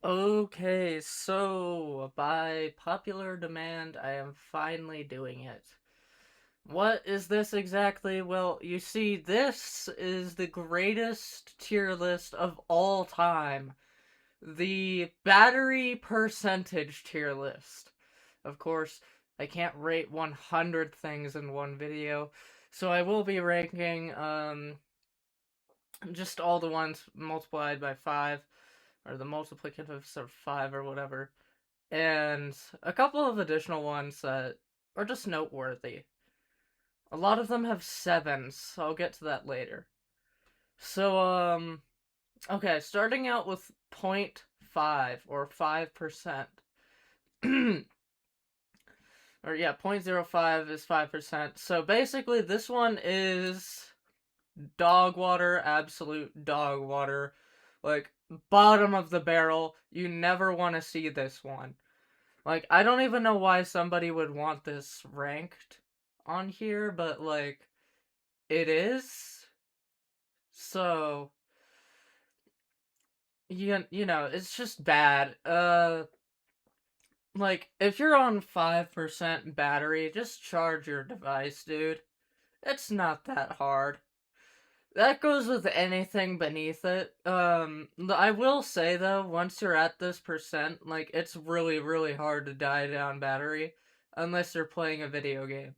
Okay, so by popular demand, I am finally doing it. What is this exactly? Well, you see, this is the greatest tier list of all time. The battery percentage tier list. Of course, I can't rate 100 things in one video, so I will be ranking, just all the ones multiplied by 5, or the multiplicatives of 5 or whatever, and a couple of additional ones that are just noteworthy. A lot of them have 7s, so I'll get to that later. So, okay, starting out with point 0.5 or 5%. Or yeah, 0.05 is 5%. So basically, this one is dog water, absolute dog water. Like, bottom of the barrel. You never want to see this one. Like, I don't even know why somebody would want this ranked on here, but, like, it is. So, it's just bad. Like, if you're on 5% battery, just charge your device, dude. It's not that hard. That goes with anything beneath it. I will say though, once you're at this percent, like, it's really, really hard to die down battery unless you're playing a video game.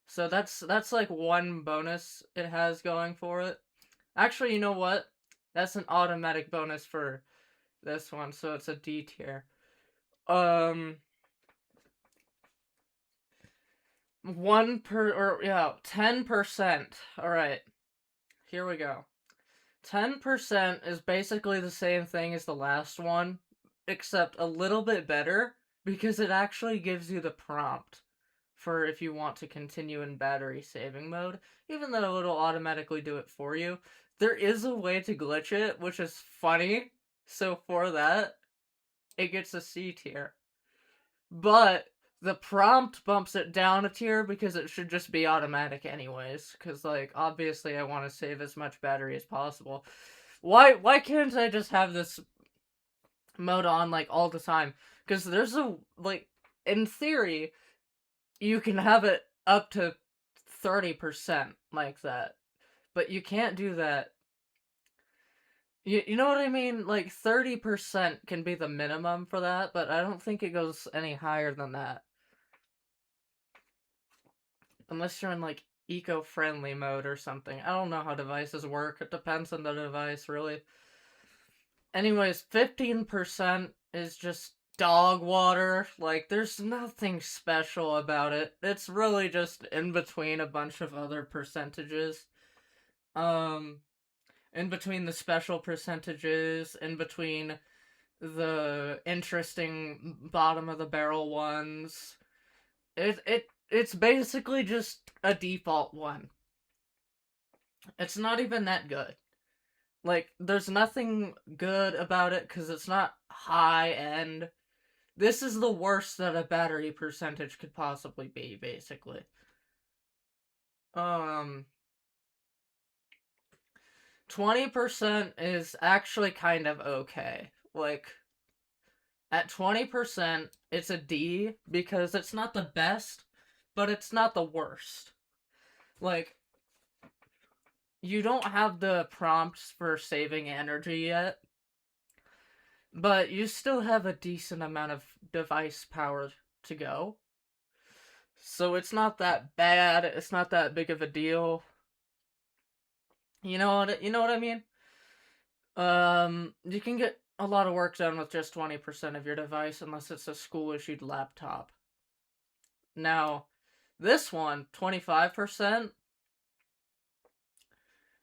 So that's like one bonus it has going for it. Actually, you know what? That's an automatic bonus for this one, so it's a D tier. Um, 10%. All right, here we go. 10% is basically the same thing as the last one, except a little bit better because it actually gives you the prompt for if you want to continue in battery saving mode, even though it'll automatically do it for you. There is a way to glitch it, which is funny, so for that, it gets a C tier. But the prompt bumps it down a tier because it should just be automatic anyways, because, like, obviously I want to save as much battery as possible. Why can't I just have this mode on, like, all the time? Because there's like, in theory, you can have it up to 30% like that. But you can't do that. You know what I mean? Like, 30% can be the minimum for that, but I don't think it goes any higher than that. Unless you're in, like, eco-friendly mode or something. I don't know how devices work. It depends on the device, really. Anyways, 15% is just dog water. Like, there's nothing special about it. It's really just in between a bunch of other percentages. Um, in between the special percentages, in between the interesting bottom of the barrel ones. It's basically just a default one. It's not even that good. Like, there's nothing good about it because it's not high end. This is the worst that a battery percentage could possibly be, basically. Um, 20% is actually kind of okay. Like, at 20%, it's a D because it's not the best, but it's not the worst. Like, you don't have the prompts for saving energy yet, but you still have a decent amount of device power to go. So it's not that bad. It's not that big of a deal. You know what I mean? You can get a lot of work done with just 20% of your device unless it's a school issued laptop. Now, this one, 25%,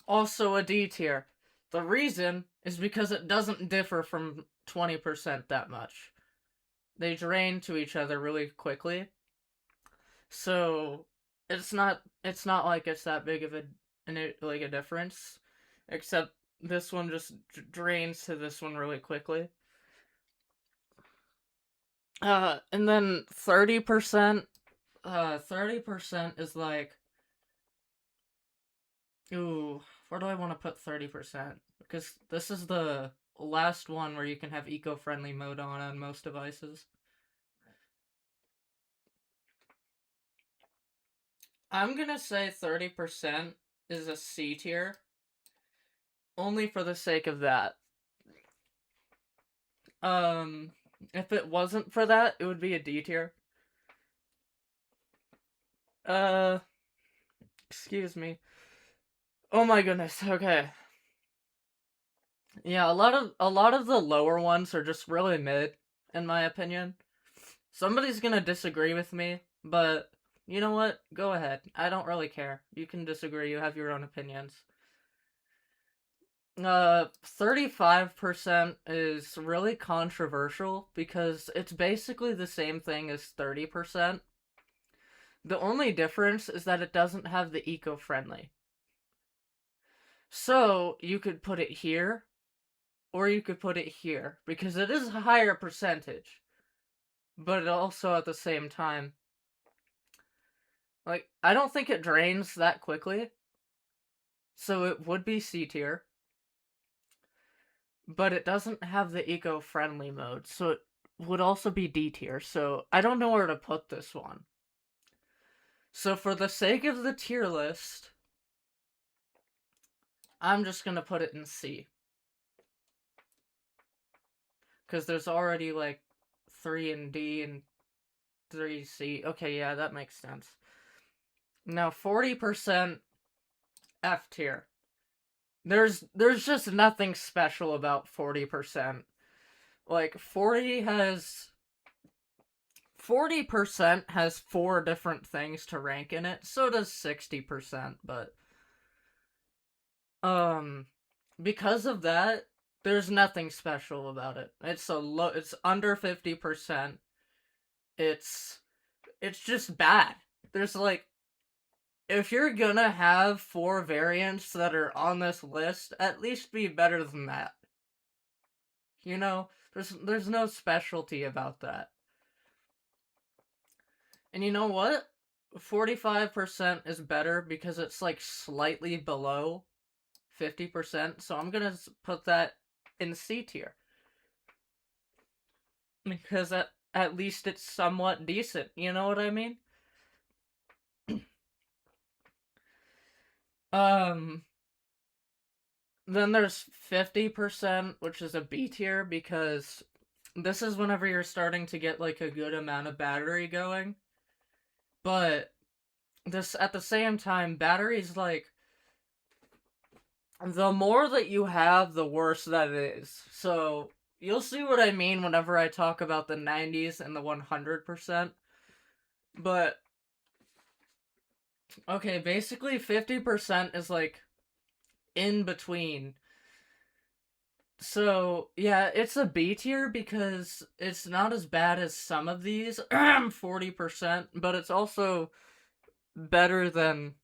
also a D tier. The reason is because it doesn't differ from 20% that much. They drain to each other really quickly. So it's not like it's that big of like a difference, except this one just drains to this one really quickly. And then 30%, 30% is like, ooh, where do I want to put 30%? Because this is the last one where you can have eco-friendly mode on most devices. I'm gonna say 30% is a C tier, only for the sake of that. If it wasn't for that, it would be a D tier. Uh, excuse me. Oh my goodness. Okay. Yeah, a lot of the lower ones are just really mid, in my opinion. Somebody's gonna disagree with me, but you know what? Go ahead. I don't really care. You can disagree. You have your own opinions. 35% is really controversial because it's basically the same thing as 30%. The only difference is that it doesn't have the eco-friendly. So, you could put it here, or you could put it here, because it is a higher percentage. But also at the same time, like, I don't think it drains that quickly, so it would be C tier. But it doesn't have the eco-friendly mode, so it would also be D tier, so I don't know where to put this one. So for the sake of the tier list, I'm just gonna put it in C. Because there's already, like, 3 in D and 3 C. Okay, yeah, that makes sense. Now, 40% F tier. There's just nothing special about 40%. Like, 40% has 4 different things to rank in it. So does 60%, but because of that, there's nothing special about it. It's under 50%. It's just bad. There's like, if you're gonna have 4 variants that are on this list, at least be better than that. You know, there's no specialty about that. And you know what? 45% is better because it's like slightly below 50%, so I'm gonna put that in C tier. Because at least it's somewhat decent, you know what I mean? Um, then there's 50%, which is a B tier, because this is whenever you're starting to get like a good amount of battery going. But this at the same time, battery's like, the more that you have, the worse that it is. So you'll see what I mean whenever I talk about the 90s and the 100%. But okay, basically 50% is like in between. So, yeah, it's a B tier because it's not as bad as some of these, 40%, but it's also better than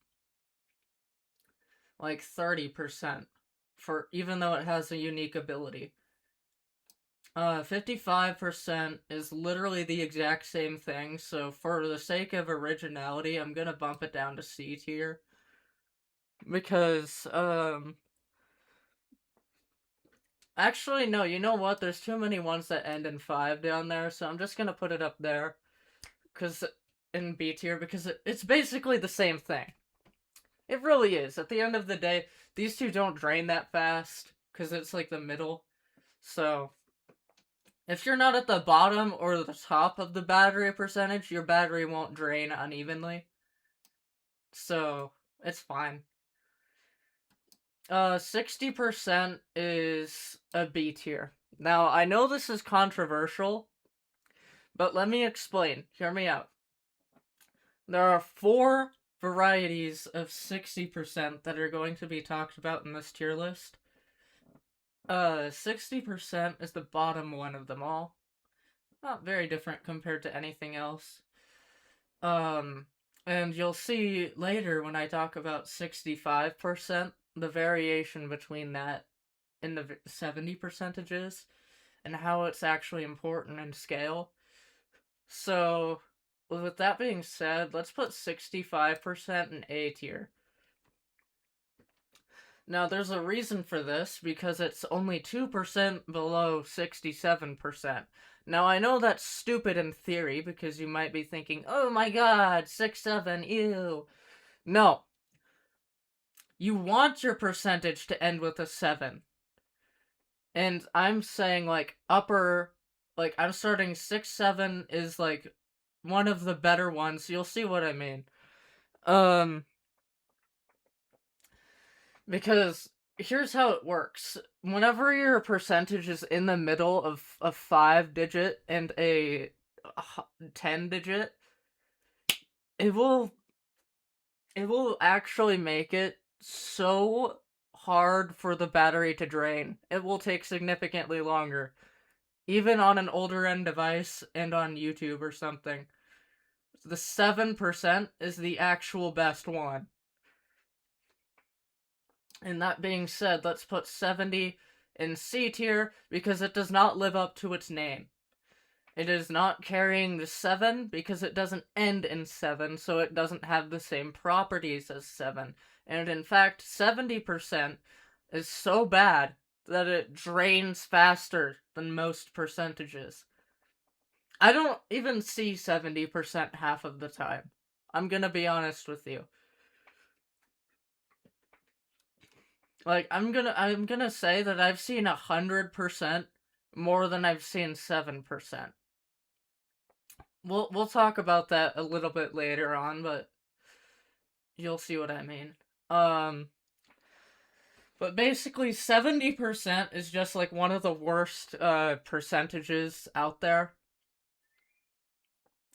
like 30% for even though it has a unique ability. 55% is literally the exact same thing, so for the sake of originality, I'm gonna bump it down to C tier. Because, actually, no, you know what? There's too many ones that end in 5 down there, so I'm just gonna put it up there. Because, in B tier, because it's basically the same thing. It really is. At the end of the day, these two don't drain that fast, because it's like the middle. So, if you're not at the bottom or the top of the battery percentage, your battery won't drain unevenly. So, it's fine. 60% is a B tier. Now, I know this is controversial, but let me explain. Hear me out. There are 4 varieties of 60% that are going to be talked about in this tier list. 60% is the bottom one of them all. Not very different compared to anything else. And you'll see later when I talk about 65%, the variation between that and the 70 percentages, and how it's actually important in scale. So, with that being said, let's put 65% in A tier. Now, there's a reason for this because it's only 2% below 67%. Now, I know that's stupid in theory because you might be thinking, oh my god, 6, 7, ew. No. You want your percentage to end with a 7. And I'm saying, like, I'm starting 6, 7 is, like, one of the better ones. You'll see what I mean. Um, Because here's how it works. Whenever your percentage is in the middle of a 5 digit and a 10 digit, it will actually make it so hard for the battery to drain. It will take significantly longer, even on an older end device and on YouTube or something. The 7% is the actual best one. And that being said, let's put 70 in C tier because it does not live up to its name. It is not carrying the 7 because it doesn't end in 7, so it doesn't have the same properties as 7. And in fact, 70% is so bad that it drains faster than most percentages. I don't even see 70% half of the time. I'm gonna be honest with you. Like, I'm gonna say that I've seen 100% more than I've seen 7%. We'll talk about that a little bit later on, but you'll see what I mean. Um, but basically 70% is just like one of the worst percentages out there.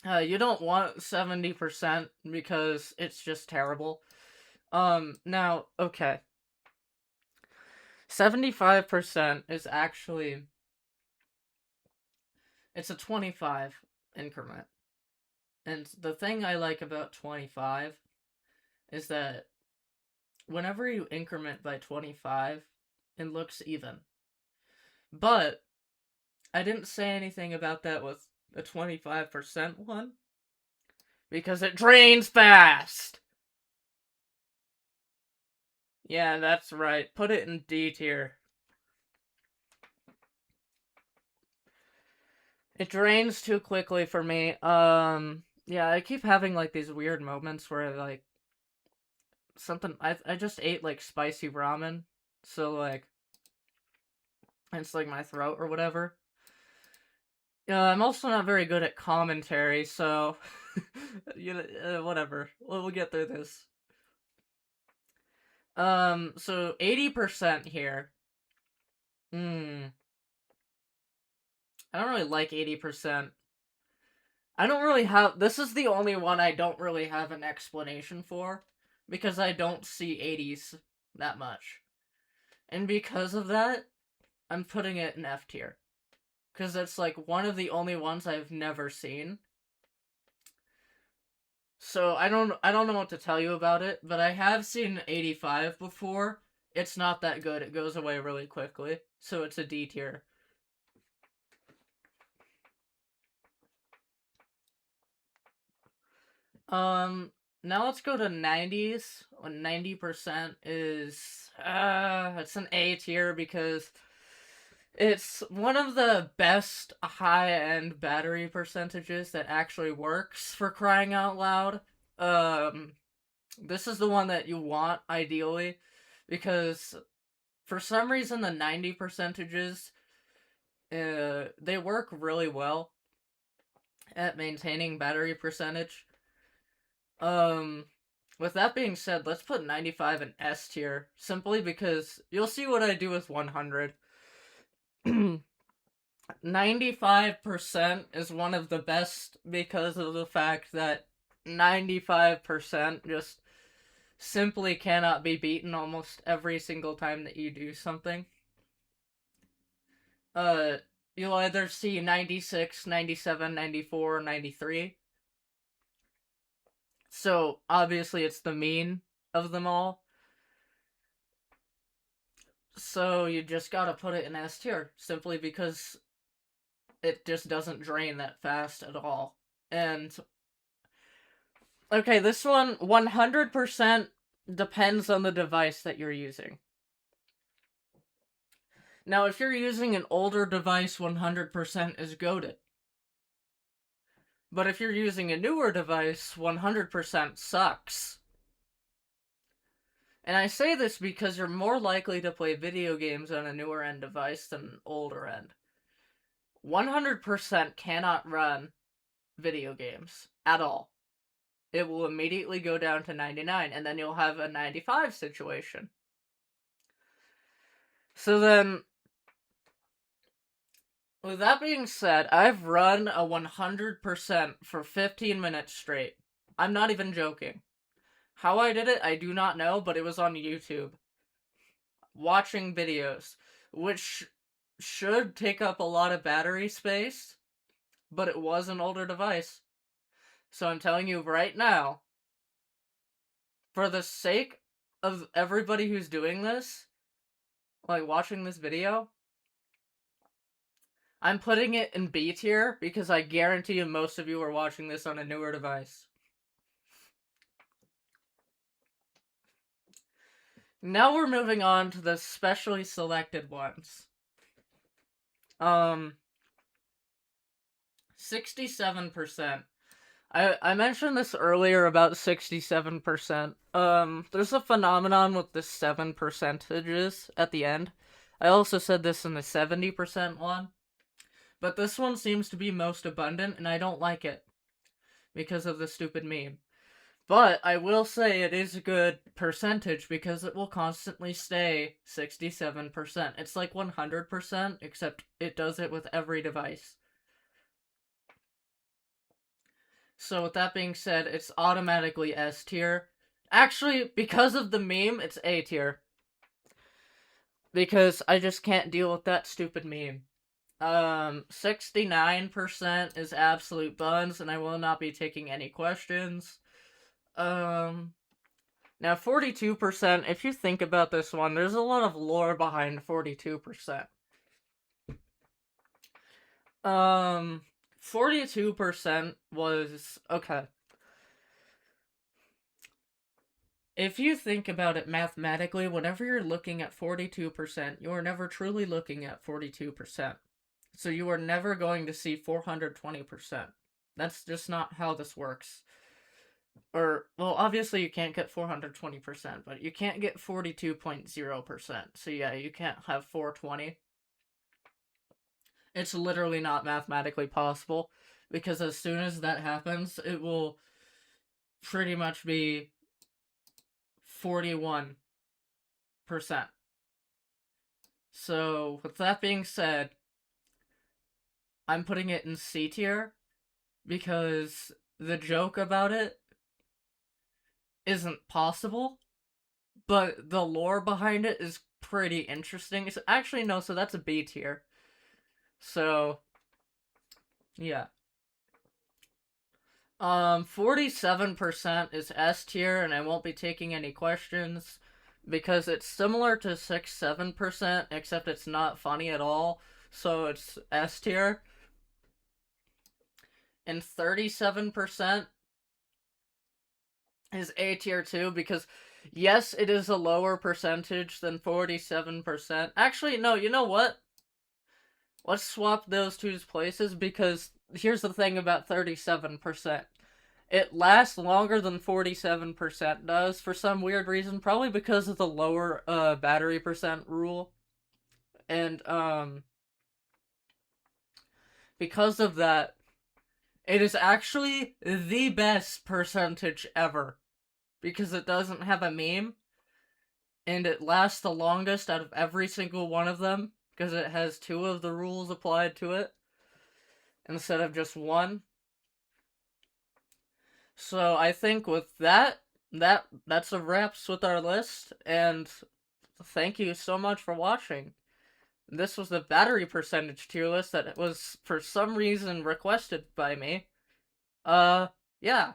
You don't want 70% because it's just terrible. Now, okay. 75% is actually it's a 25 increment. And the thing I like about 25 is that whenever you increment by 25, it looks even. But I didn't say anything about that with the 25% one because it drains fast. Yeah, that's right. Put it in D tier. It drains too quickly for me. Yeah, I keep having like these weird moments where like I just ate like spicy ramen, so like it's like my throat or whatever. I'm also not very good at commentary, so whatever. We'll get through this. So 80% here. Hmm. I don't really like 80%. I don't really have. This is the only one I don't really have an explanation for, because I don't see 80s that much, and because of that, I'm putting it in F tier, because it's like one of the only ones I've never seen. So I don't know what to tell you about it, but I have seen 85 before. It's not that good. It goes away really quickly. So it's a D tier. Now let's go to 90s. When 90% is it's an A tier because it's one of the best high-end battery percentages that actually works, for crying out loud. Um this is the one that you want ideally because for some reason the 90 percentages they work really well at maintaining battery percentage. Um with that being said, let's put 95 in S tier simply because you'll see what I do with 100. 95% is one of the best because of the fact that 95% just simply cannot be beaten almost every single time that you do something. Uh, you'll either see 96, 97, 94, 93. So, obviously, it's the mean of them all. So, you just gotta put it in S tier, simply because it just doesn't drain that fast at all. And, okay, this one, 100% depends on the device that you're using. Now, if you're using an older device, 100% is goated. But if you're using a newer device, 100% sucks. And I say this because you're more likely to play video games on a newer end device than an older end. 100% cannot run video games at all. It will immediately go down to 99, and then you'll have a 95 situation. So then, with that being said, I've run a 100% for 15 minutes straight. I'm not even joking. How I did it, I do not know, but it was on YouTube. Watching videos, which should take up a lot of battery space, but it was an older device. So I'm telling you right now, for the sake of everybody who's doing this, like watching this video, I'm putting it in B tier because I guarantee you most of you are watching this on a newer device. Now we're moving on to the specially selected ones. 67%. I mentioned this earlier about 67%. There's a phenomenon with the 7 percentages at the end. I also said this in the 70% one. But this one seems to be most abundant, and I don't like it. Because of the stupid meme. But I will say it is a good percentage because it will constantly stay 67%. It's like 100%, except it does it with every device. So with that being said, it's automatically S tier. Actually, because of the meme, it's A tier. Because I just can't deal with that stupid meme. 69% is absolute buns, and I will not be taking any questions. Now 42%, if you think about this one, there's a lot of lore behind 42%. 42% was, okay. If you think about it mathematically, whenever you're looking at 42%, you are never truly looking at 42%. So you are never going to see 420%. That's just not how this works. Or, well, obviously you can't get 420%, but you can't get 42.0%. So yeah, you can't have 420. It's literally not mathematically possible, because as soon as that happens, it will pretty much be 41%. So, with that being said, I'm putting it in C tier, because the joke about it isn't possible, but the lore behind it is pretty interesting. It's actually, no, so that's a B tier. So, yeah. 47% is S tier, and I won't be taking any questions because it's similar to 6-7%, except it's not funny at all. So it's S tier. And 37% is A tier too, because yes, it is a lower percentage than 47%. Actually, no, you know what? Let's swap those two places, because here's the thing about 37%. It lasts longer than 47% does for some weird reason, probably because of the lower battery percent rule. And because of that, it is actually the best percentage ever, because it doesn't have a meme, and it lasts the longest out of every single one of them, because it has 2 of the rules applied to it instead of just 1. So I think with that's a wraps with our list, and thank you so much for watching. This was the battery percentage tier list that was for some reason requested by me. Yeah.